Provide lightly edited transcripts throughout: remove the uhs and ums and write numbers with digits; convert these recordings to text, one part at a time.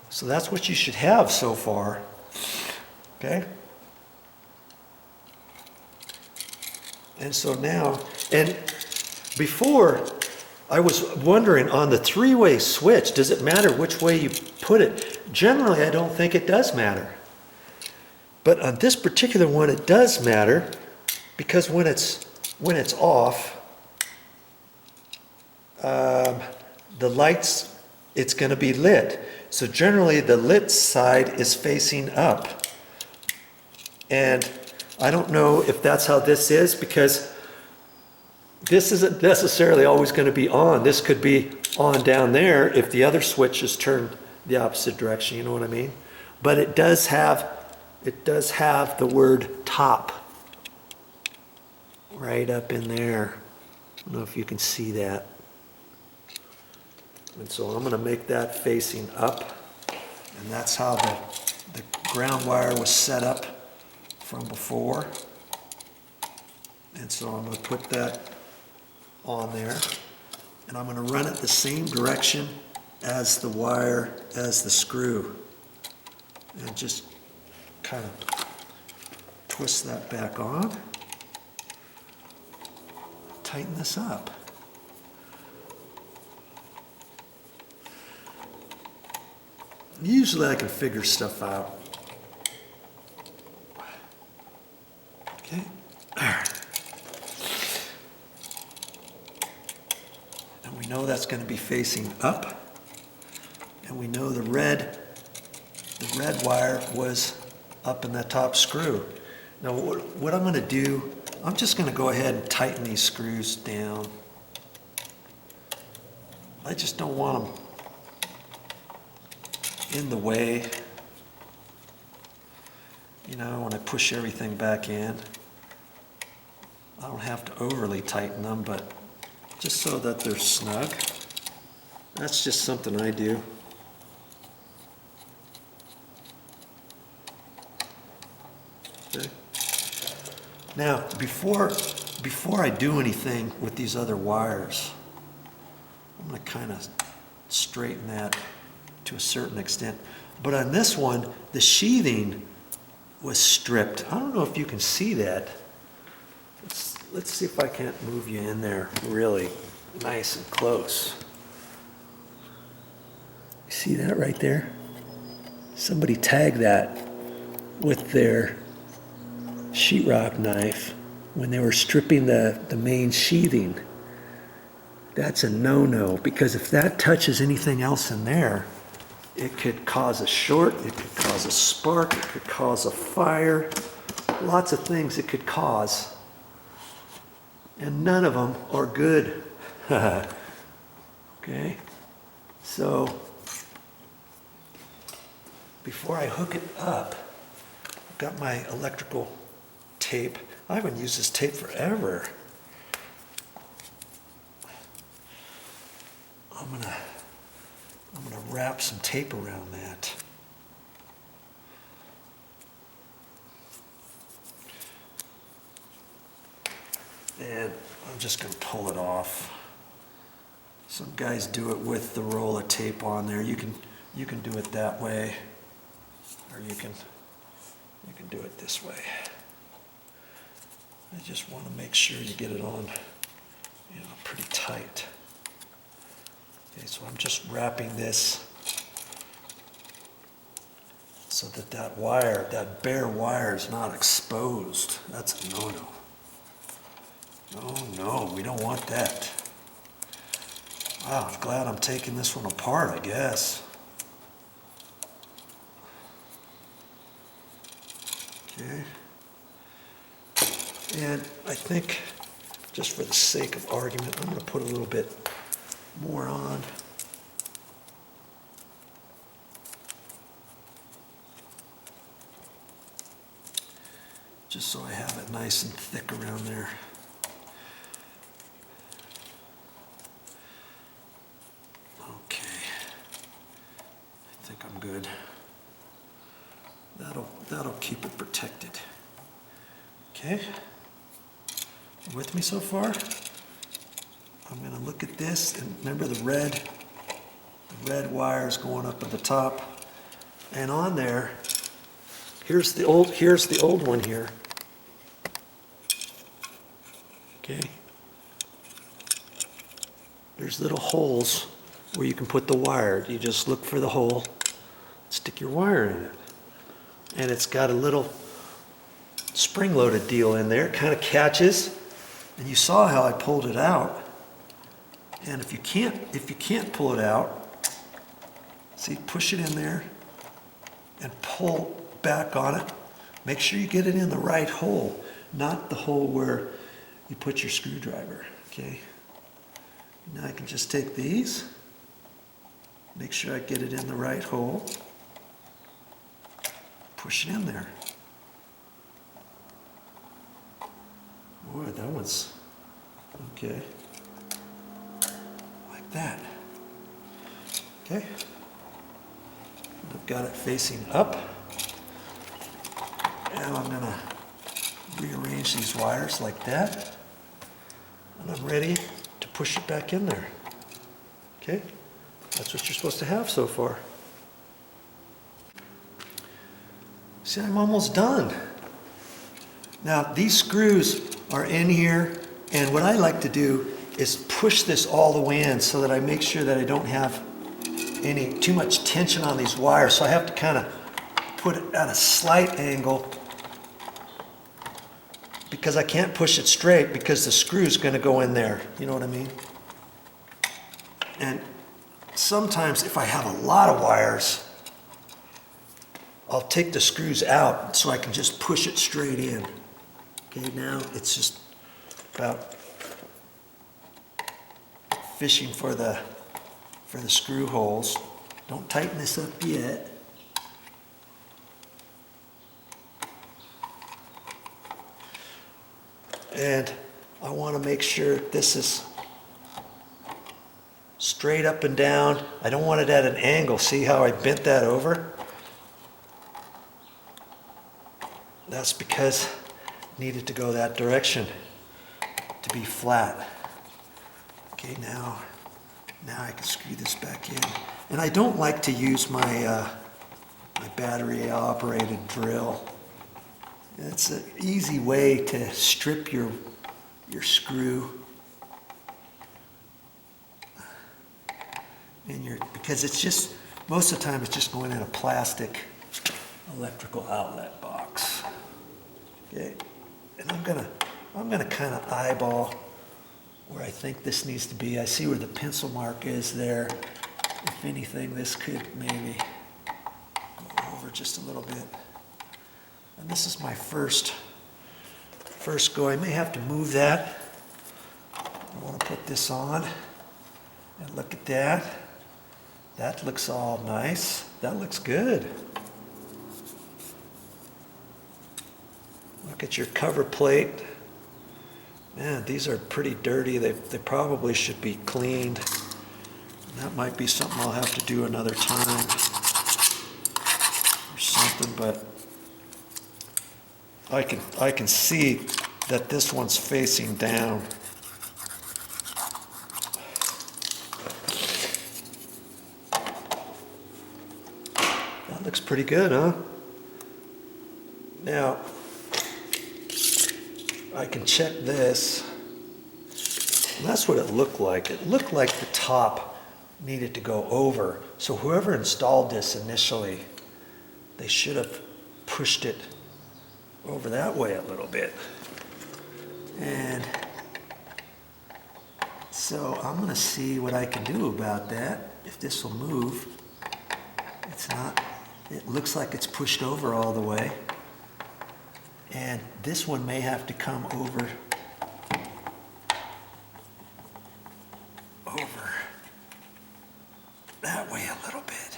So that's what you should have so far. Okay? And so now, and before, I was wondering on the three-way switch, does it matter which way you put it? Generally, I don't think it does matter. But on this particular one, it does matter, because when it's off, the lights, it's going to be lit. So generally, the lit side is facing up. And I don't know if that's how this is, because this isn't necessarily always going to be on. This could be on down there if the other switch is turned the opposite direction, you know what I mean? But it does have the word top right up in there. I don't know if you can see that. And so I'm going to make that facing up, and that's how the ground wire was set up from before. And so I'm going to put that on there, and I'm going to run it the same direction as the wire, as the screw, and just kind of twist that back on, tighten this up. Usually I can figure stuff out. Okay. And we know that's going to be facing up. And we know the red wire was up in that top screw. Now what I'm going to do, I'm just going to go ahead and tighten these screws down. I just don't want them in the way, you know, when I push everything back in. I don't have to overly tighten them, but just so that they're snug. That's just something I do. Okay. Now, before I do anything with these other wires, I'm going to kind of straighten that to a certain extent. But on this one, the sheathing was stripped. I don't know if you can see that. Let's see if I can't move you in there really nice and close. You see that right there? Somebody tagged that with their sheetrock knife when they were stripping the main sheathing. That's a no-no, because if that touches anything else in there, it could cause a short, it could cause a spark, it could cause a fire, lots of things it could cause. And none of them are good. Okay? So, before I hook it up, I've got my electrical tape. I haven't used this tape forever. I'm gonna wrap some tape around that. And I'm just going to pull it off. Some guys do it with the roll of tape on there. You can do it that way, or you can do it this way. I just want to make sure you get it on, you know, pretty tight. Okay, so I'm just wrapping this so that wire, that bare wire, is not exposed. That's a no-no. No, we don't want that. Wow, I'm glad I'm taking this one apart, I guess. Okay. And I think, just for the sake of argument, I'm going to put a little bit more on. Just so I have it nice and thick around there. I'm good. That'll keep it protected. Okay? You with me so far? I'm going to look at this, and remember the red wires going up at the top. And on there, here's the old one here. Okay. There's little holes where you can put the wire. You just look for the hole, stick your wire in it. And it's got a little spring-loaded deal in there. It kind of catches. And you saw how I pulled it out. And if you can't pull it out, see, push it in there and pull back on it. Make sure you get it in the right hole, not the hole where you put your screwdriver, okay? Now I can just take these, make sure I get it in the right hole, push it in there. Boy, that one's okay. Like that. Okay. I've got it facing up. Now I'm going to rearrange these wires like that. And I'm ready to push it back in there. Okay? That's what you're supposed to have so far. See, I'm almost done. Now, these screws are in here, and what I like to do is push this all the way in so that I make sure that I don't have too much tension on these wires. So I have to kind of put it at a slight angle because I can't push it straight because the screw's going to go in there. You know what I mean? And sometimes if I have a lot of wires, I'll take the screws out so I can just push it straight in. Okay, now it's just about fishing for the screw holes. Don't tighten this up yet. And I want to make sure this is straight up and down. I don't want it at an angle. See how I bent that over? That's because it needed to go that direction to be flat. Okay, now I can screw this back in. And I don't like to use my battery operated drill. It's an easy way to strip your screw. And because it's just, most of the time it's just going in a plastic electrical outlet box. Okay, and I'm gonna kind of eyeball where I think this needs to be. I see where the pencil mark is there. If anything, this could maybe go over just a little bit. And this is my first go. I may have to move that. I want to put this on and look at that. That looks all nice. That looks good. Look at your cover plate. Man, these are pretty dirty. They probably should be cleaned. That might be something I'll have to do another time or something, but I can see that this one's facing down. That looks pretty good, huh? Now, I can check this. And that's what it looked like. It looked like the top needed to go over. So whoever installed this initially, they should have pushed it over that way a little bit. And so I'm going to see what I can do about that, if this will move. It's not, it looks like it's pushed over all the way. And this one may have to come over that way a little bit.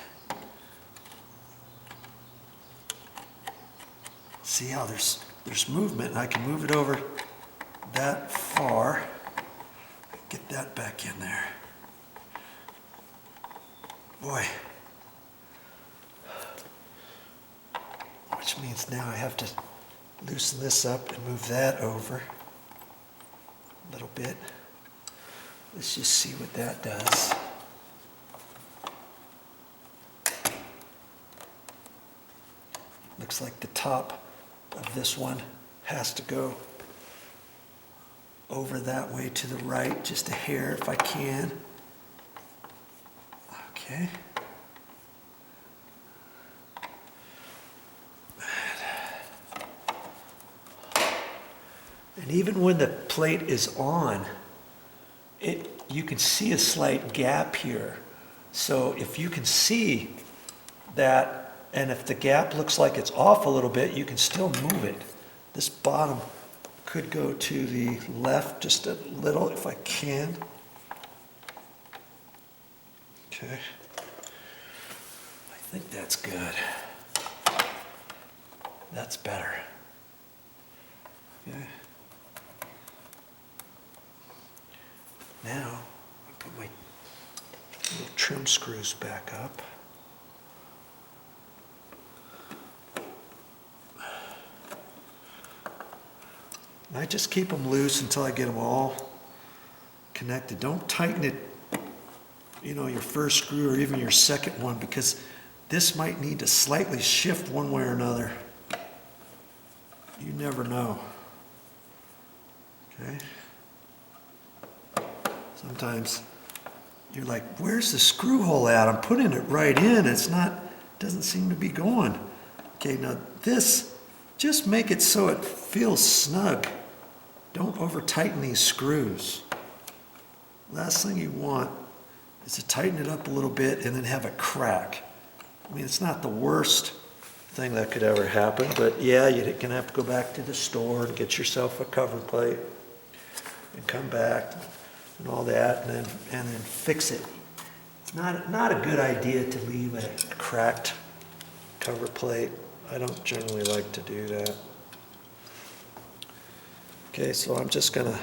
See how there's movement. I can move it over that far. Get that back in there. Boy. Which means now I have to loosen this up and move that over a little bit. Let's just see what that does. looks like the top of this one has to go over that way to the right, just a hair if I can. Okay. And even when the plate is on, you can see a slight gap here. So if you can see that, and if the gap looks like it's off a little bit, you can still move it. This bottom could go to the left just a little if I can. Okay. I think that's good. That's better. Okay. Now, I'll put my little trim screws back up. And I just keep them loose until I get them all connected. Don't tighten it, your first screw or even your second one, because this might need to slightly shift one way or another. You never know. Okay? Sometimes you're like, where's the screw hole at? I'm putting it right in. Doesn't seem to be going. Okay, now this, just make it so it feels snug. Don't over tighten these screws. Last thing you want is to tighten it up a little bit and then have a crack. I mean, it's not the worst thing that could ever happen, but yeah, you're going to have to go back to the store and get yourself a cover plate and come back and all that, and then fix it. It's not a good idea to leave a cracked cover plate. I don't generally like to do that. Okay, so I'm just gonna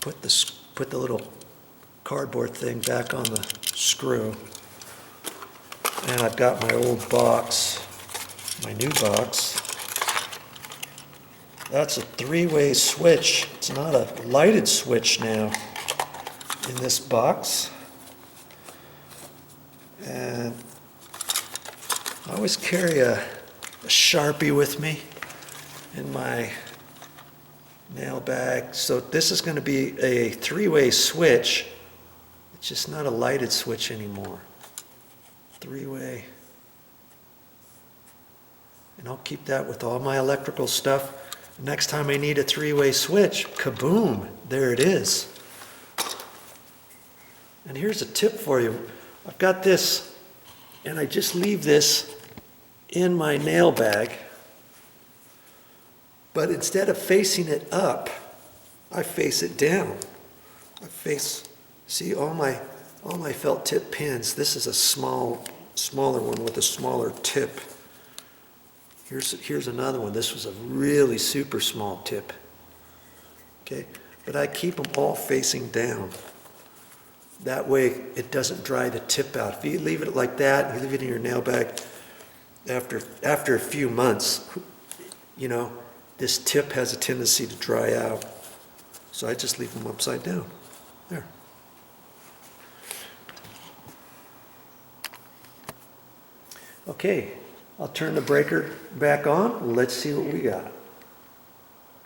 put the little cardboard thing back on the screw, and I've got my old box, my new box. That's a three-way switch. It's not a lighted switch now in this box. And I always carry a Sharpie with me in my nail bag. So this is going to be a three-way switch. It's just not a lighted switch anymore. Three-way. And I'll keep that with all my electrical stuff. Next time I need a three-way switch, kaboom, there it is. And here's a tip for you. I've got this, and I just leave this in my nail bag. But instead of facing it up, I face it down. See all my felt tip pins. This is a smaller one with a smaller tip. Here's another one. This was a really super small tip. Okay, but I keep them all facing down. That way it doesn't dry the tip out. If you leave it like that, you leave it in your nail bag, after a few months, this tip has a tendency to dry out. So I just leave them upside down. There. Okay, I'll turn the breaker back on. Let's see what we got.